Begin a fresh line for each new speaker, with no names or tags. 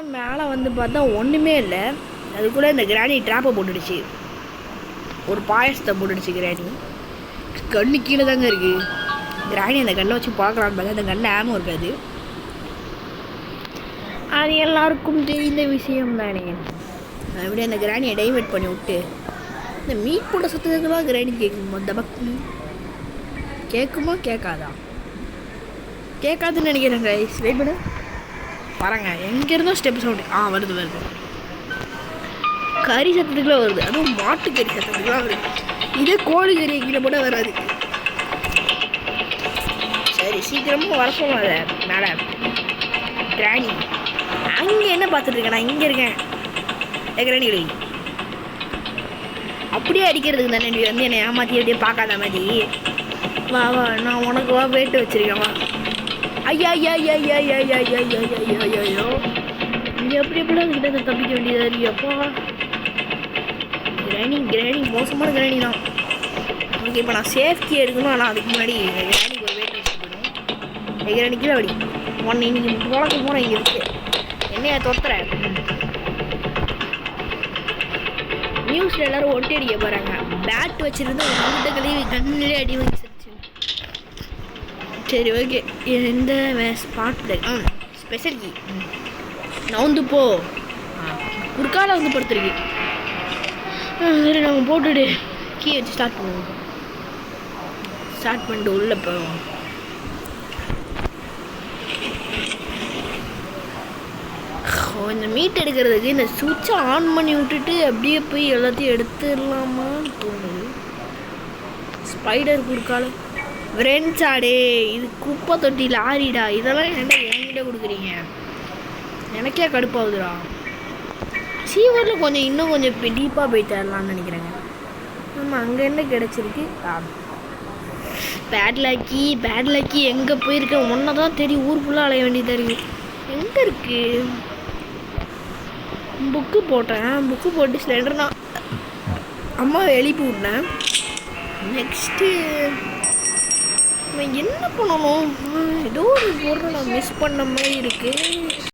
மேலே வந்து பார்த்தா ஒன்றுமே இல்லை. அதுக்குள்ளே இந்த கிராணி ட்ராப்பை போட்டுடுச்சு. ஒரு பாயசத்தை போட்டுடுச்சு கிராணி. கண்ணு கீழே தாங்க இருக்குது. கிராணி அந்த கண்ணை வச்சு பார்க்கலான்னு பார்த்தா அந்த கண்ணை ஆமும் இருக்காது. அது எல்லாருக்கும் தெரிந்த விஷயம் தானே. அப்படியே அந்த கிராணியை டைவெர்ட் பண்ணி விட்டு இந்த மீட் போட்ட சத்துக்கெல்லாம் கிராணி கேட்குமா? தபக்கு கேட்குமா? கேட்காதா? கேட்காதுன்னு நினைக்கிறேன் கைஸ். வெயிட் பண்ணு பாருங்க, எங்கேருந்தோ ஸ்டெப் சவுண்டு வருது. கறி சத்தத்துக்குலாம் வருது. அதுவும் மாட்டுக்கறி சத்தத்துக்குலாம் வருது. இதே கோழி கறி கீழே கூட வராது. சரி, சீக்கிரமாக வர சொல்லுவாங்க மேடம். கிராணி அங்கே என்ன பார்த்துட்டு இருக்கேன்? நான் இங்கே இருக்கேன். கிராணி கிடையாது. அப்படியே அடிக்கிறதுக்கு தானே வந்து என்னை ஏமாற்றி அப்படியே பார்க்காத மாதிரி. வா நான் உனக்கு வெயிட்டு வச்சுருக்கேன். வா ஐயா இங்கே எப்படி அதுக்கிட்ட தப்பிக்க வேண்டியதாக இருக்கு. அப்பா கிராணி மோசமான கிராணி தான். ஓகே, இப்போ நான் சேஃப்டி எடுக்கணும். ஆனால் அதுக்கு முன்னாடி கிராணிக்கு ஒரு வெயிட் வச்சு போயிடும். கிராணி கீழே அப்படி ஒன்று இன்னைக்கு உனக்கு போகிறேன். இங்கே இருக்கு என்னையா தொத்துறேன். நியூஸில் எல்லோரும் ஒட்டி அடிக்க போகிறாங்க. பேட் வச்சுருந்து ஒரு மூட்டை கழுவி கண்ணிலே அடி வாங்கி சிரிச்சு. சரி, ஓகே. எந்த ஸ்பாட் ஸ்பெஷல் கீ நவுந்து போ. குறுக்கால வந்து படுத்துருக்கு. சரி, நம்ம போட்டுட்டு கீ வச்சு ஸ்டார்ட் பண்ணுவோம். ஸ்டார்ட் பண்ணிட்டு உள்ளே போவோம். இந்த மீட் எடுக்கிறதுக்கு இந்த சுவிட்சை ஆன் பண்ணி விட்டுட்டு அப்படியே போய் எல்லாத்தையும் எடுத்துடலாமான்னு தோணுது. ஸ்பைடர் குறுக்கால ஃப்ரெண்ட்ஸாடே, இது குப்பை தொட்டி லாரிடா. இதெல்லாம் என்கிட்ட கொடுக்குறீங்க. எனக்கே கடுப்பாகுதுடா. சீவரில் கொஞ்சம் இன்னும் கொஞ்சம் டீப்பாக போய் தரலான்னு நினைக்கிறேங்க. நம்ம அங்கே என்ன கிடச்சிருக்கு? பேட் லாக்கி எங்கே போயிருக்கேன்? ஒன்றை தான் தெரியும். ஊர் ஃபுல்லாக அலைய வேண்டியதாக இருக்குது. எங்கே இருக்குது? புக்கு போட்டு ஸ்லைடர் நான் அம்மாவை எழுப்பி விட்டேன். நெக்ஸ்ட்டு என்ன பண்ணணும்? ஏதோ ஒரு பொருளை நான் மிஸ் பண்ண மாதிரி இருக்குது.